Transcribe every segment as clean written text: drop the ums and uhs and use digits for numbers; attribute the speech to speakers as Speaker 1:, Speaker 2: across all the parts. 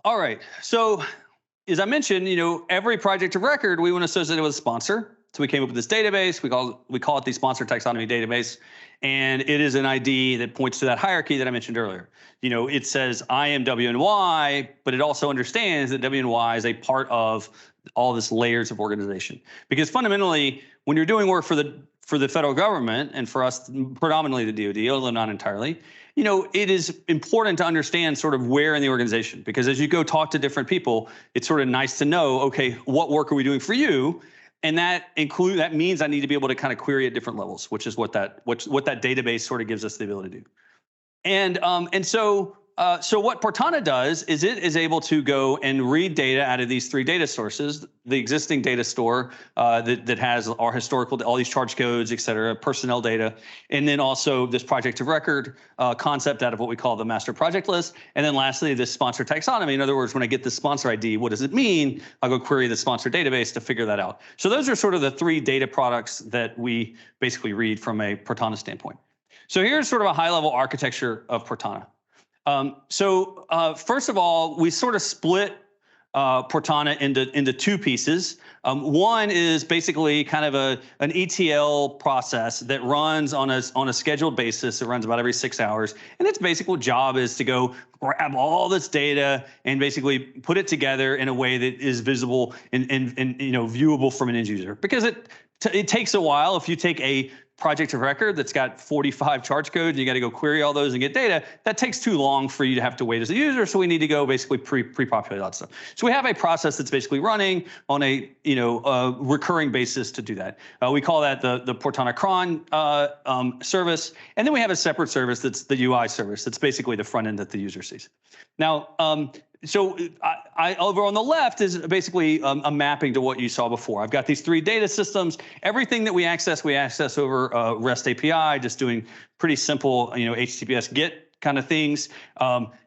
Speaker 1: All right. So as I mentioned, every project of record we want to associate it with a sponsor. So we came up with this database. We call it the sponsor taxonomy database, and it is an ID that points to that hierarchy that I mentioned earlier. It says I am W and Y, but it also understands that W and Y is a part of all this layers of organization. Because fundamentally, when you're doing work for the federal government and for us, predominantly the DoD, although not entirely, it is important to understand sort of where in the organization, because as you go talk to different people, it's sort of nice to know, okay, what work are we doing for you? And that means I need to be able to kind of query at different levels, which is what that database sort of gives us the ability to do. So what Portana does is it is able to go and read data out of these three data sources, the existing data store that has our historical, all these charge codes, et cetera, personnel data, and then also this project of record concept out of what we call the master project list. And then lastly, this sponsor taxonomy. In other words, when I get the sponsor ID, what does it mean? I'll go query the sponsor database to figure that out. So those are sort of the three data products that we basically read from a Portana standpoint. So here's sort of a high-level architecture of Portana. First of all, we sort of split Portana into two pieces. One is basically kind of an ETL process that runs on a scheduled basis. It runs about every 6 hours, and its basic job is to go grab all this data and basically put it together in a way that is visible and viewable from an end user. Because it takes a while. If you take a project of record that's got 45 charge codes, and you got to go query all those and get data, that takes too long for you to have to wait as a user. So we need to go basically pre-populate that stuff. So we have a process that's basically running on a recurring basis to do that. We call that the Portana cron service, and then we have a separate service that's the UI service. That's basically the front end that the user sees. Now, so over on the left is basically a mapping to what you saw before. I've got these three data systems. Everything that we access over REST API, just doing pretty simple, HTTPS GET kind of things.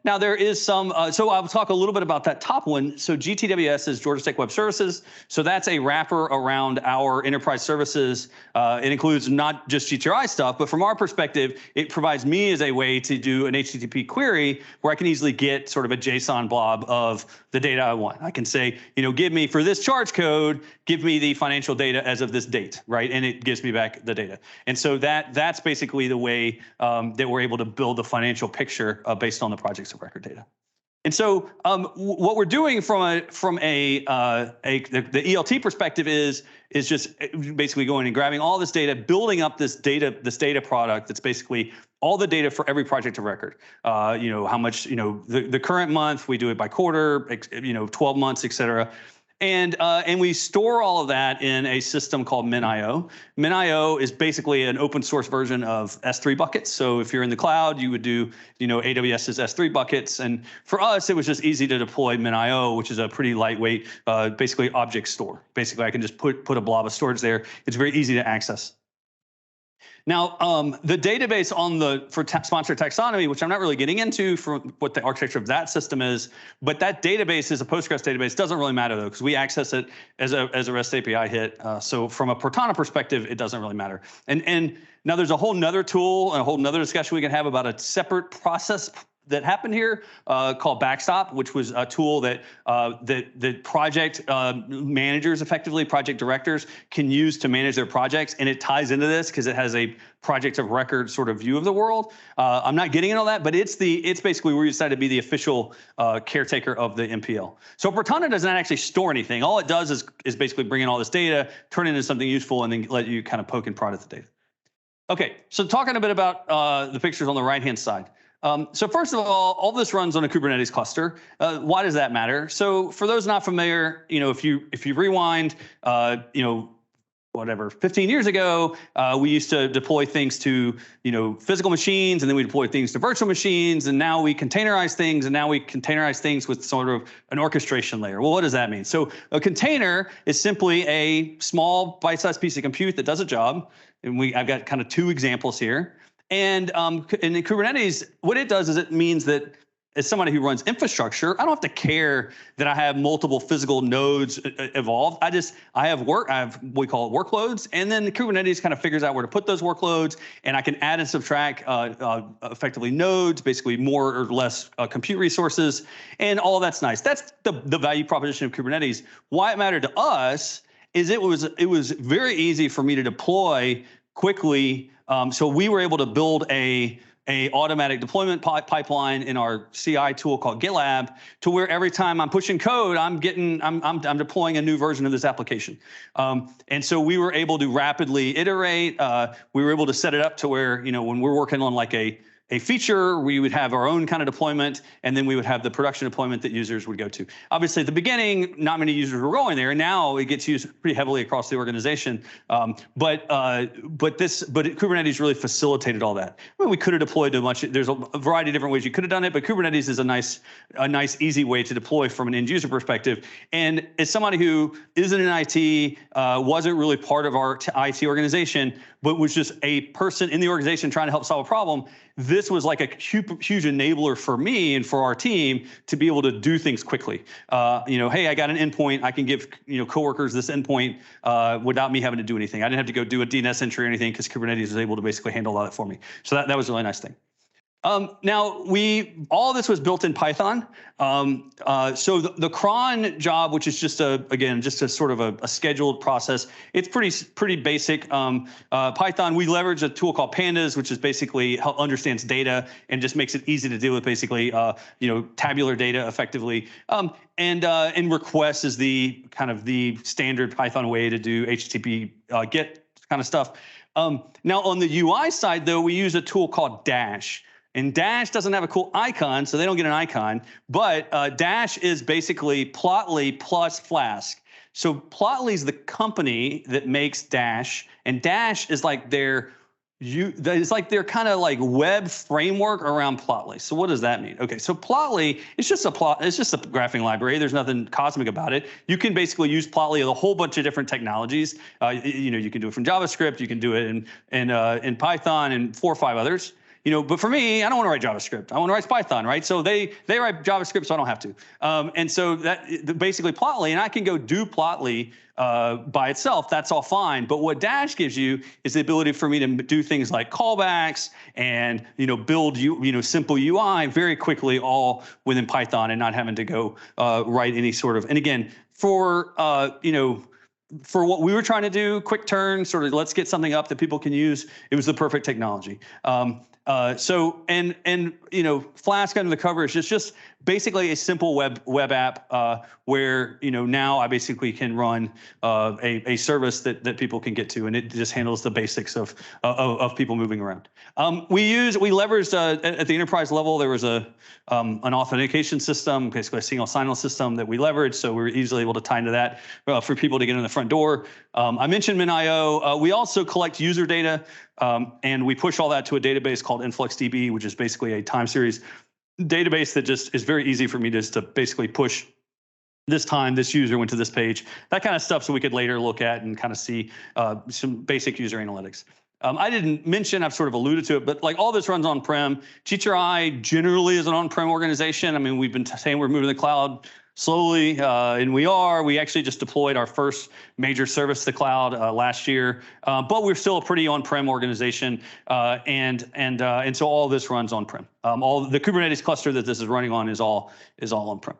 Speaker 1: Now there is some, so I'll talk a little bit about that top one. So GTWS is Georgia Tech Web Services. So that's a wrapper around our enterprise services. It includes not just GTRI stuff, but from our perspective, it provides me as a way to do an HTTP query where I can easily get sort of a JSON blob of the data I want. I can say, give me for this charge code, give me the financial data as of this date, right? And it gives me back the data. And so that's basically the way that we're able to build the financial picture based on the projects of record data. And so what we're doing from the ELT perspective is just basically going and grabbing all this data, building up this data product that's basically all the data for every project of record. How much, the current month, we do it by quarter, 12 months, et cetera. And we store all of that in a system called MinIO. MinIO is basically an open source version of S3 buckets. So if you're in the cloud, you would do, AWS's S3 buckets. And for us, it was just easy to deploy MinIO, which is a pretty lightweight, basically object store. Basically, I can just put a blob of storage there. It's very easy to access. Now, the database for sponsor taxonomy, which I'm not really getting into for what the architecture of that system is, but that database is a Postgres database. Doesn't really matter though, because we access it as a REST API hit. So from a Portana perspective, it doesn't really matter. And now there's a whole nother tool and a whole nother discussion we can have about a separate process that happened here called Backstop, which was a tool that that project managers, effectively project directors, can use to manage their projects, and it ties into this because it has a project of record sort of view of the world. I'm not getting into all that, but it's basically where you decided to be the official caretaker of the MPL. So Portana does not actually store anything. All it does is basically bring in all this data, turn it into something useful, and then let you kind of poke and prod at the data. Okay, so talking a bit about the pictures on the right-hand side. So first of all this runs on a Kubernetes cluster. Why does that matter? So for those not familiar, if you rewind, 15 years ago, we used to deploy things to, physical machines, and then we deploy things to virtual machines, and now we containerize things, with sort of an orchestration layer. Well, what does that mean? So a container is simply a small bite-sized piece of compute that does a job, and I've got kind of two examples here. And in Kubernetes, what it does is it means that as somebody who runs infrastructure, I don't have to care that I have multiple physical nodes evolved. I have what we call it workloads, and then Kubernetes kind of figures out where to put those workloads, and I can add and subtract effectively nodes, basically more or less compute resources, and all that's nice. That's the value proposition of Kubernetes. Why it mattered to us is it was very easy for me to deploy quickly. So we were able to build a automatic deployment pipeline in our CI tool called GitLab, to where every time I'm pushing code, I'm deploying a new version of this application. And so we were able to rapidly iterate. We were able to set it up to where, when we're working on like a feature, we would have our own kind of deployment, and then we would have the production deployment that users would go to. Obviously, at the beginning, not many users were going there, and now it gets used pretty heavily across the organization. But Kubernetes really facilitated all that. I mean, we could have deployed to much. There's a variety of different ways you could have done it, but Kubernetes is a nice, easy way to deploy from an end user perspective. And as somebody who isn't in IT, wasn't really part of our IT organization, but was just a person in the organization trying to help solve a problem, this was like a huge enabler for me and for our team to be able to do things quickly. Hey, I got an endpoint. I can give coworkers this endpoint without me having to do anything. I didn't have to go do a DNS entry or anything, because Kubernetes was able to basically handle all that for me. So that was a really nice thing. Now all this was built in Python. So the cron job, which is just a sort of a scheduled process, it's pretty basic. Python, we leverage a tool called Pandas, which is basically understands data and just makes it easy to deal with basically tabular data effectively. And request is the kind of the standard Python way to do HTTP GET kind of stuff. Now on the UI side though, we use a tool called Dash. And Dash doesn't have a cool icon, so they don't get an icon. But Dash is basically Plotly plus Flask. So Plotly is the company that makes Dash, and Dash is like their kind of like web framework around Plotly. So what does that mean? Okay, so Plotly it's just a graphing library. There's nothing cosmic about it. You can basically use Plotly with a whole bunch of different technologies. You can do it from JavaScript. You can do it in Python and 4 or 5 others. But for me, I don't want to write JavaScript. I want to write Python, right? So they write JavaScript, so I don't have to. And so that basically Plotly, and I can go do Plotly by itself. That's all fine. But what Dash gives you is the ability for me to do things like callbacks and build simple UI very quickly, all within Python, and not having to go write any sort of. And again, for what we were trying to do, quick turn, sort of let's get something up that people can use, it was the perfect technology. Flask under the cover is just basically a simple web app where now I basically can run a service that people can get to, and it just handles the basics of people moving around. We leveraged at the enterprise level. There was an authentication system, basically a single sign-on system that we leveraged, so we were easily able to tie into that for people to get in the front door. I mentioned MinIO. We also collect user data, and we push all that to a database called InfluxDB, which is basically a time series database that just is very easy for me just to basically push this time this user went to this page, that kind of stuff, so we could later look at and kind of see some basic user analytics. I didn't mention, I've sort of alluded to it, but like all this runs on-prem. GTRI generally is an on-prem organization. I mean, we've been saying we're moving to the cloud slowly, and we actually just deployed our first major service to the cloud last year, but we're still a pretty on-prem organization, and so all this runs on-prem. All the Kubernetes cluster that this is running on is all on-prem.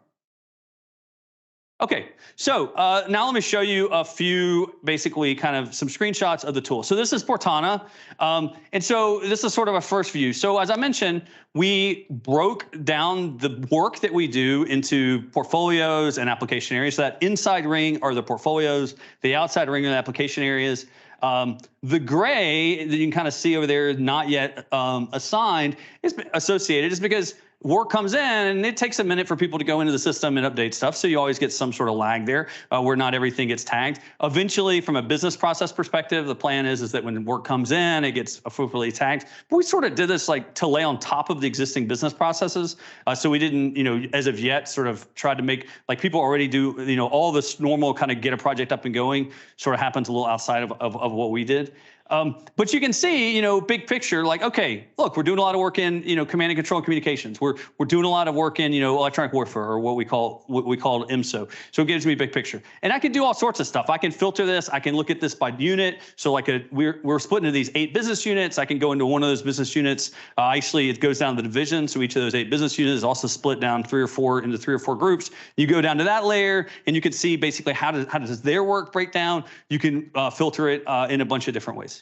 Speaker 1: Okay, so now let me show you a few, basically kind of some screenshots of the tool. So this is Portana, and so this is sort of a first view. So as I mentioned, we broke down the work that we do into portfolios and application areas. So that inside ring are the portfolios, the outside ring are the application areas. The gray that you can kind of see over there, not yet assigned, is associated, is because work comes in and it takes a minute for people to go into the system and update stuff. So you always get some sort of lag there where not everything gets tagged. Eventually, from a business process perspective, the plan is that when work comes in, it gets appropriately tagged. But we sort of did this like to lay on top of the existing business processes. So we didn't, as of yet, sort of tried to make, like people already do, all this normal kind of get a project up and going sort of happens a little outside of what we did. But you can see, big picture, like, okay, look, we're doing a lot of work in, command and control and communications. We're doing a lot of work in, electronic warfare, or what we call IMSO. So it gives me a big picture, and I can do all sorts of stuff. I can filter this. I can look at this by unit. So like we're split into these 8 business units. I can go into one of those business units. Actually, it goes down to the division. So each of those 8 business units is also split down 3 or 4 into 3 or 4 groups. You go down to that layer, and you can see basically how does their work break down. You can filter it in a bunch of different ways.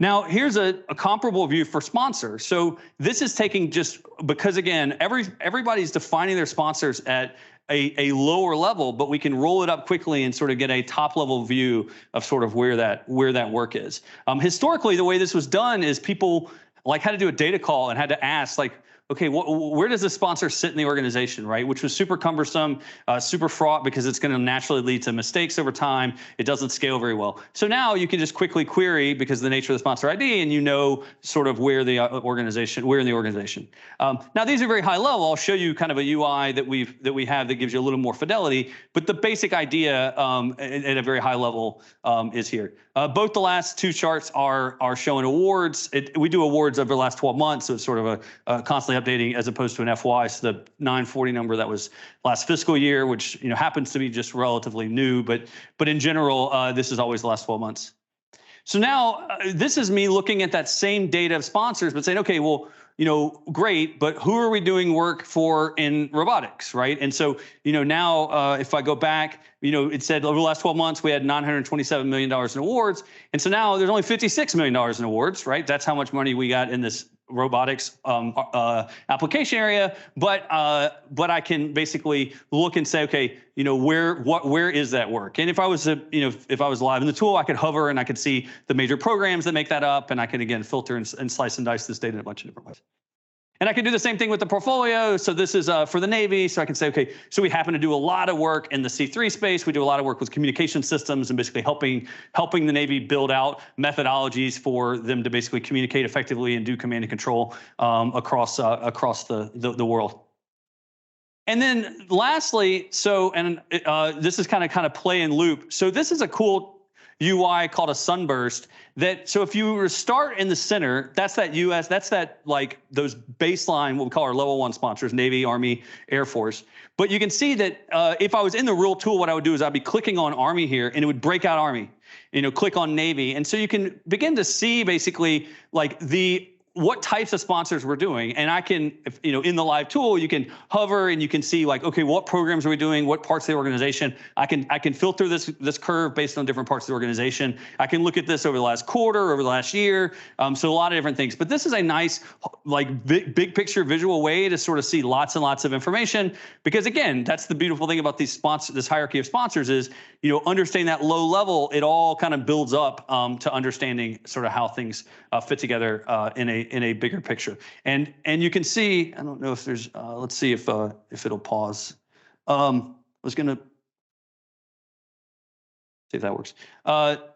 Speaker 1: Now, here's a comparable view for sponsor. So this is taking just because, again, everybody's defining their sponsors at a lower level, but we can roll it up quickly and sort of get a top level view of sort of where that work is. Historically, the way this was done is people like had to do a data call and had to ask, like, okay, where does the sponsor sit in the organization, right? Which was super cumbersome, super fraught, because it's going to naturally lead to mistakes over time. It doesn't scale very well. So now you can just quickly query, because of the nature of the sponsor ID, and sort of where the organization, where in the organization. Now these are very high level. I'll show you kind of a UI that we have that gives you a little more fidelity, but the basic idea at a very high level is here. Both the last 2 charts are showing awards. We do awards over the last 12 months, so it's sort of a constantly updating as opposed to an FY. So the 940 number, that was last fiscal year, which happens to be just relatively new, but in general, this is always the last 12 months. So now this is me looking at that same data of sponsors, but saying, okay, well, great, but who are we doing work for in robotics, right? And so, now if I go back, it said over the last 12 months, we had $927 million in awards. And so now there's only $56 million in awards, right? That's how much money we got in this robotics application area. But I can basically look and say, okay, where is that work? And if I was if I was live in the tool, I could hover and I could see the major programs that make that up, and I can again filter and slice and dice this data in a bunch of different ways. And I can do the same thing with the portfolio. So this is for the Navy. So I can say, okay, so we happen to do a lot of work in the C3 space. We do a lot of work with communication systems and basically helping the Navy build out methodologies for them to basically communicate effectively and do command and control across the world. And then lastly, this is kind of play and loop. So this is a cool UI called a sunburst. So if you were to start in the center, that's like those baseline, what we call our level 1 sponsors, Navy, Army, Air Force. But you can see that if I was in the real tool, what I would do is I'd be clicking on Army here, and it would break out Army. Click on Navy. And so you can begin to see basically like what types of sponsors we're doing. And I can, in the live tool, you can hover and you can see like, okay, what programs are we doing? What parts of the organization? I can filter this curve based on different parts of the organization. I can look at this over the last quarter, over the last year. So a lot of different things. But this is a nice, like big picture visual way to sort of see lots and lots of information. Because again, that's the beautiful thing about this hierarchy of sponsors is, understanding that low level, it all kind of builds up to understanding sort of how things fit together in a bigger picture. And you can see, I don't know if there's, let's see if it'll pause. I was gonna see if that works.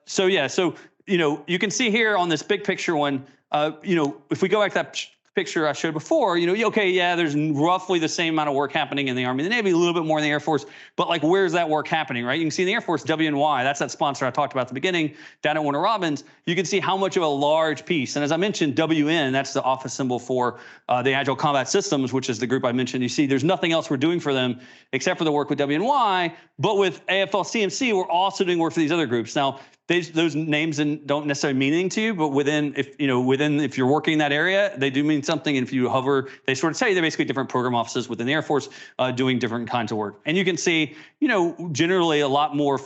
Speaker 1: So yeah, so you can see here on this big picture one, if we go back to that picture I showed before, okay, yeah, there's roughly the same amount of work happening in the Army and the Navy, a little bit more in the Air Force, but like, where's that work happening, right? You can see in the Air Force, WNY, that's that sponsor I talked about at the beginning, down at Warner Robins. You can see how much of a large piece, and as I mentioned, WN, that's the office symbol for the Agile Combat Systems, which is the group I mentioned. You see, there's nothing else we're doing for them except for the work with WNY, but with AFL-CMC, we're also doing work for these other groups. Now, those names don't necessarily mean anything to you, but if you're working in that area, they do mean something. And if you hover, they sort of tell you they're basically different program offices within the Air Force doing different kinds of work. And you can see, generally a lot more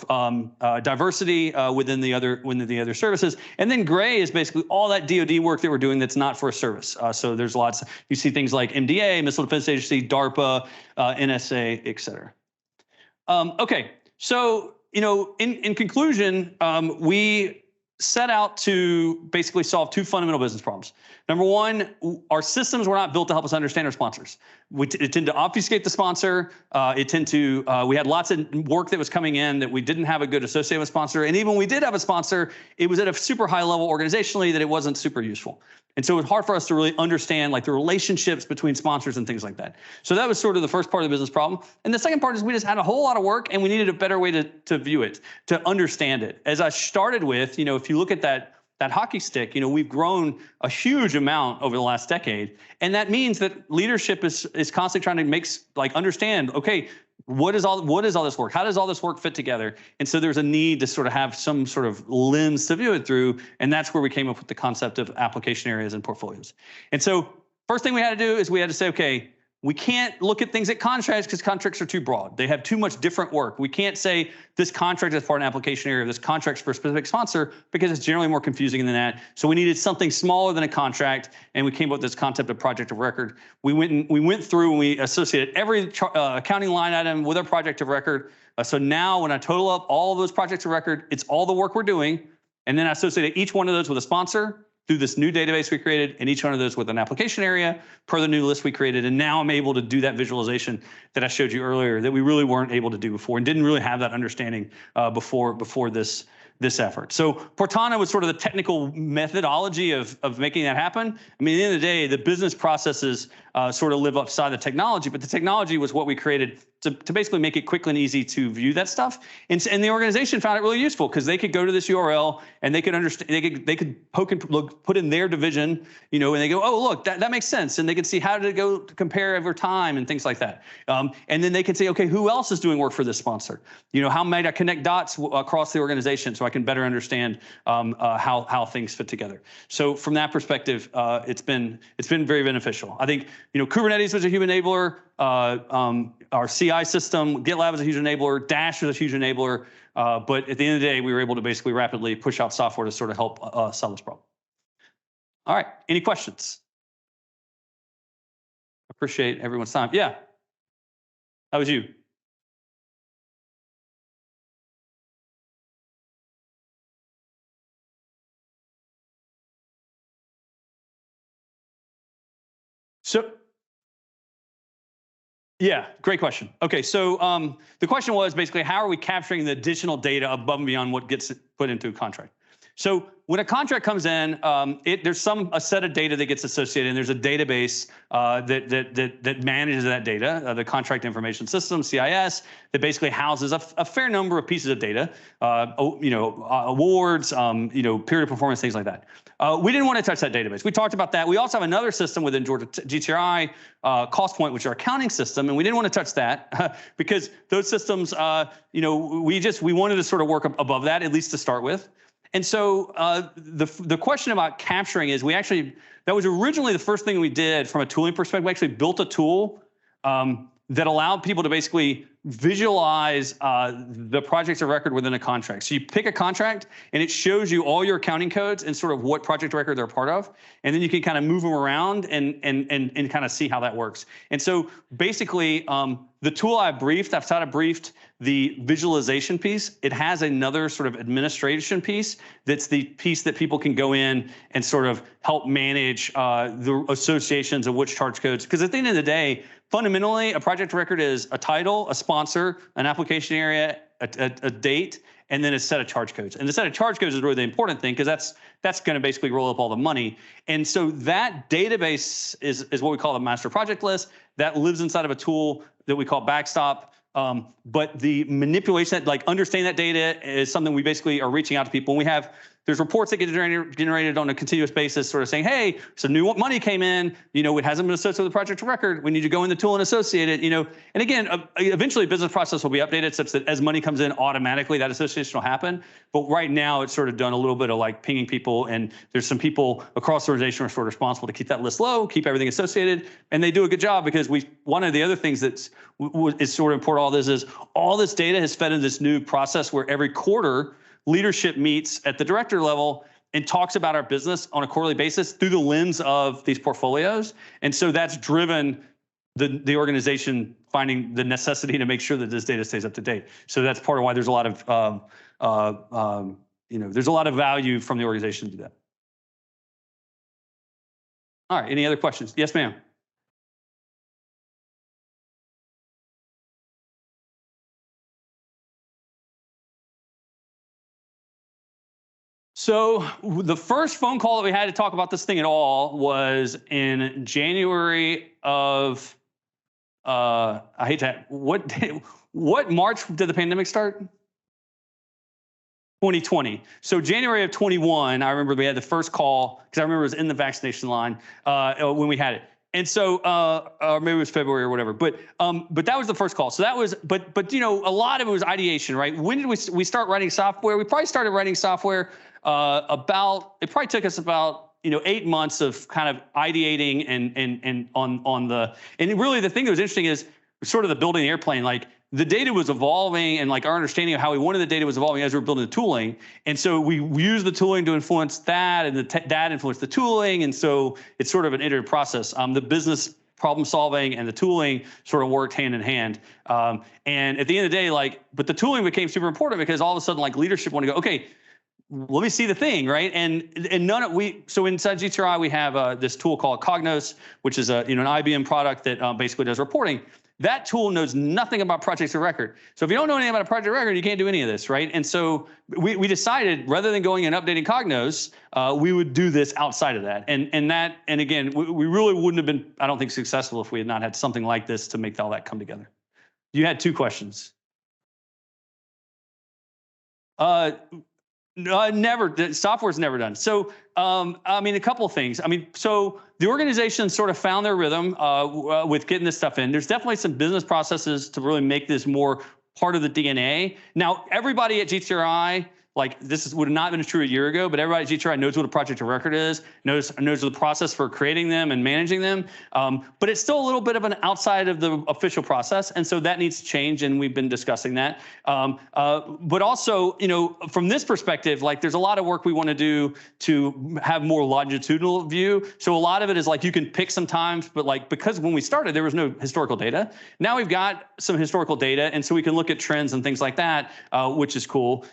Speaker 1: diversity within the other services. And then gray is basically all that DoD work that we're doing that's not for a service. So there's lots. You see things like MDA, Missile Defense Agency, DARPA, NSA, et cetera. Okay, so. In conclusion, we set out to basically solve 2 fundamental business problems. Number one, our systems were not built to help us understand our sponsors. It tend to obfuscate the sponsor. We had lots of work that was coming in that we didn't have a good associated with sponsor. And even when we did have a sponsor, it was at a super high level organizationally that it wasn't super useful. And so it was hard for us to really understand like the relationships between sponsors and things like that. So that was sort of the first part of the business problem. And the second part is we just had a whole lot of work and we needed a better way to view it, to understand it. As I started with, if you look at that that hockey stick, we've grown a huge amount over the last decade. And that means that leadership is constantly trying to understand, okay, what is all this work? How does all this work fit together? And so there's a need to sort of have some sort of lens to view it through. And that's where we came up with the concept of application areas and portfolios. And so first thing we had to do is we had to say, okay, we can't look at things at contracts because contracts are too broad. They have too much different work. We can't say this contract is part of an application area, this contract's for a specific sponsor, because it's generally more confusing than that. So we needed something smaller than a contract, and we came up with this concept of project of record. We went through and we associated every accounting line item with a project of record. So now when I total up all of those projects of record, it's all the work we're doing, and then I associated each one of those with a sponsor through this new database we created, and each one of those with an application area per the new list we created. And now I'm able to do that visualization that I showed you earlier that we really weren't able to do before and didn't really have that understanding before this effort. So Portana was sort of the technical methodology of making that happen. I mean, at the end of the day, the business processes sort of live upside the technology, but the technology was what we created to basically make it quick and easy to view that stuff. And the organization found it really useful because they could go to this URL and they could understand, they could poke and look, put in their division, and they go, oh, look, that makes sense. And they could see how to go to compare over time and things like that. And then they could say, okay, who else is doing work for this sponsor? How might I connect dots across the organization so I can better understand how things fit together? So from that perspective, it's been very beneficial. I think, Kubernetes was a huge enabler. Our CI system, GitLab was a huge enabler. Dash was a huge enabler. But at the end of the day, we were able to basically rapidly push out software to sort of help solve this problem. All right, any questions? Appreciate everyone's time. Yeah, that was you. So, yeah, great question. Okay, so the question was basically, how are we capturing the additional data above and beyond what gets put into a contract? So when a contract comes in, there's a set of data that gets associated, and there's a database that manages that data, the contract information system, CIS, that basically houses a fair number of pieces of data, awards, period of performance, things like that. We didn't want to touch that database. We talked about that. We also have another system within Georgia GTRI, CostPoint, which is our accounting system, and we didn't want to touch that because those systems, we wanted to sort of work above that, at least to start with. And so the question about capturing is that was originally the first thing we did from a tooling perspective. We actually built a tool that allowed people to basically visualize the projects of record within a contract. So you pick a contract and it shows you all your accounting codes and sort of what project of record they're a part of. And then you can kind of move them around and kind of see how that works. And so basically the tool I've sort of briefed the visualization piece. It has another sort of administration piece that's the piece that people can go in and sort of help manage the associations of which charge codes. Because at the end of the day, fundamentally, a project record is a title, a sponsor, an application area, a date, and then a set of charge codes. And the set of charge codes is really the important thing because that's going to basically roll up all the money. And so that database is what we call the master project list. That lives inside of a tool that we call Backstop. But the manipulation, understanding that data is something we basically are reaching out to people. And there's reports that get generated on a continuous basis, sort of saying, hey, some new money came in, it hasn't been associated with the project record. We need to go in the tool and associate it, And again, eventually business process will be updated such that as money comes in automatically, that association will happen. But right now it's sort of done a little bit of pinging people, and there's some people across the organization who are sort of responsible to keep that list low, keep everything associated, and they do a good job because one of the other things is sort of important all this is all this data has fed into this new process where every quarter leadership meets at the director level and talks about our business on a quarterly basis through the lens of these portfolios. And so that's driven the organization finding the necessity to make sure that this data stays up to date. So that's part of why there's a lot of, there's a lot of value from the organization to do that. All right, any other questions? Yes, ma'am. So the first phone call that we had to talk about this thing at all was in January of, I hate that, what March did the pandemic start? 2020. So January of 21, I remember we had the first call because I remember it was in the vaccination line when we had it. And so maybe it was February or whatever. But that was the first call. So that was, but you know, a lot of it was ideation, right? When did we start writing software? We probably started writing software it probably took us about 8 months of kind of ideating and on the, and really the thing that was interesting is sort of the building the airplane, like the data was evolving and like our understanding of how we wanted the data was evolving as we were building the tooling. And so we used the tooling to influence that, and that influenced the tooling. And so it's sort of an iterative process. The business problem solving and the tooling sort of worked hand in hand. And at the end of the day, but the tooling became super important because all of a sudden leadership want to go, okay, let me see the thing, right? And so inside GTRI we have this tool called Cognos, which is an IBM product that basically does reporting. That tool knows nothing about projects of record. So if you don't know anything about a project of record, you can't do any of this, right? And so we decided rather than going and updating Cognos, we would do this outside of that. And again, we really wouldn't have been, I don't think, successful if we had not had something like this to make all that come together. You had 2 questions. No, never. Software's never done. So, I mean, a couple of things. I mean, so the organization sort of found their rhythm with getting this stuff in. There's definitely some business processes to really make this more part of the DNA. Now, everybody at GTRI, this would have not been true a year ago, but everybody at GTRI knows what a project of record is, knows the process for creating them and managing them. But it's still a little bit of an outside of the official process, and so that needs to change, and we've been discussing that. But also, from this perspective, there's a lot of work we want to do to have more longitudinal view. So a lot of it is you can pick sometimes, but because when we started, there was no historical data. Now we've got some historical data, and so we can look at trends and things like that, which is cool.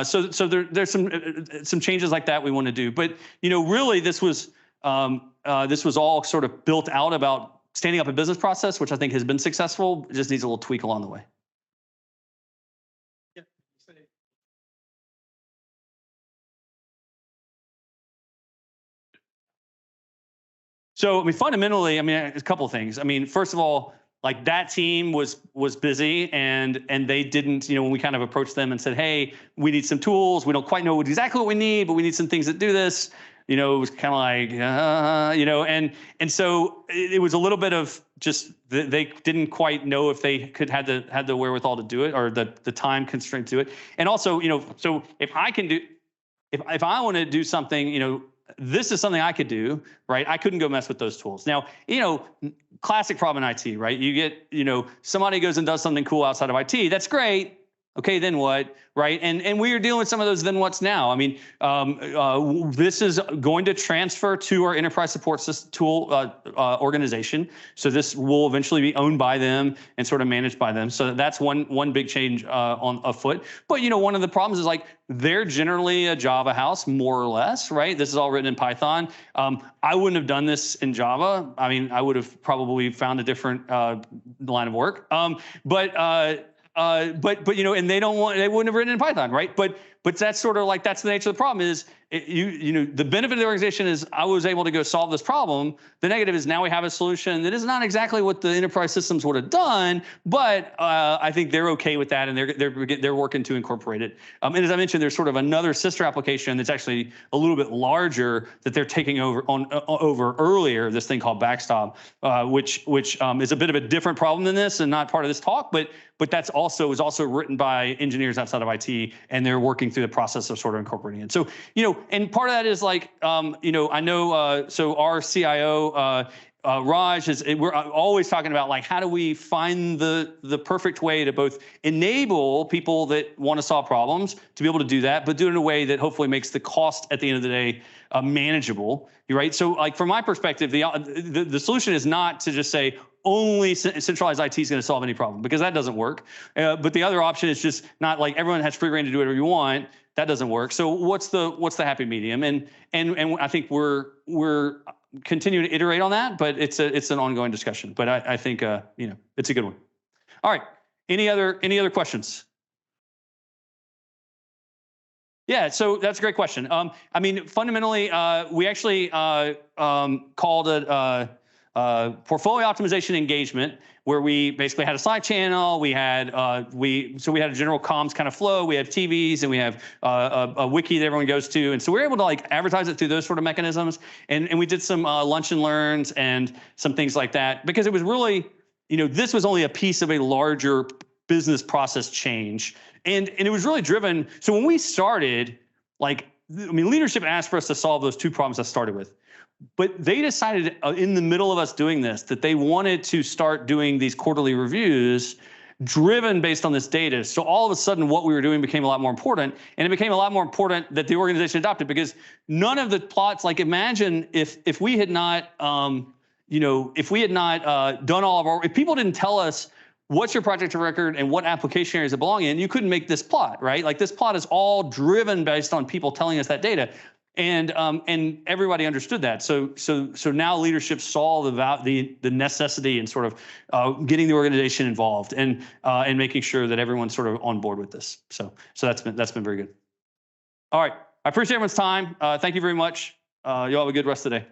Speaker 1: So there's some changes like that we want to do, but really this was all sort of built out about standing up a business process, which I think has been successful. It just needs a little tweak along the way. Yeah. So I mean, fundamentally, I mean, a couple of things. I mean, first of all, that team was busy and they didn't, when we kind of approached them and said, hey, we need some tools. We don't quite know exactly what we need, but we need some things that do this. It was kind of and so it was a little bit of just they didn't quite know if they had the wherewithal to do it or the time constraint to do it. And also, so if I want to do something, this is something I could do, right? I couldn't go mess with those tools. Now, classic problem in IT, right? You get, somebody goes and does something cool outside of IT. That's great. Okay, then what, right? And we are dealing with some of those then what's now. I mean, this is going to transfer to our enterprise support system tool organization. So this will eventually be owned by them and sort of managed by them. So that's one big change on afoot. But one of the problems is they're generally a Java house, more or less, right? This is all written in Python. I wouldn't have done this in Java. I mean, I would have probably found a different line of work. But and they wouldn't have written in Python, right? But that's sort of that's the nature of the problem is the benefit of the organization is I was able to go solve this problem. The negative is now we have a solution that is not exactly what the enterprise systems would have done, but I think they're okay with that and they're working to incorporate it. And as I mentioned, there's sort of another sister application that's actually a little bit larger that they're taking over earlier. This thing called Backstop, which is a bit of a different problem than this and not part of this talk, but that's was also written by engineers outside of IT, and they're working through the process of sort of incorporating it. So, and part of that is I know, so our CIO, Raj, we're always talking about how do we find the perfect way to both enable people that want to solve problems to be able to do that, but do it in a way that hopefully makes the cost at the end of the day manageable, right? So from my perspective, the solution is not to just say only centralized IT is going to solve any problem, because that doesn't work. But the other option is just not everyone has free reign to do whatever you want. That doesn't work. So what's the happy medium? And I think we're continuing to iterate on that, but it's an ongoing discussion. But I think it's a good one. All right. Any other questions? Yeah, so that's a great question. I mean, fundamentally, we actually called it portfolio optimization engagement, where we basically had a side channel. We had so we had a general comms kind of flow. We have TVs and we have a wiki that everyone goes to, and so we're able to like advertise it through those sort of mechanisms. And we did some lunch and learns and some things like that, because it was really, this was only a piece of a larger business process change, and it was really driven. So when we started, leadership asked for us to solve those two problems I started with. But they decided in the middle of us doing this that they wanted to start doing these quarterly reviews driven based on this data. So all of a sudden what we were doing became a lot more important, and it became a lot more important that the organization adopted, because none of the plots, like imagine if we had not, if we had not done all of our, if people didn't tell us what's your project of record and what application areas it belong in, you couldn't make this plot, right? Like this plot is all driven based on people telling us that data. And everybody understood that. So now leadership saw the necessity and sort of getting the organization involved and making sure that everyone's sort of on board with this. So that's been very good. All right, I appreciate everyone's time. Thank you very much. You all have a good rest of the day.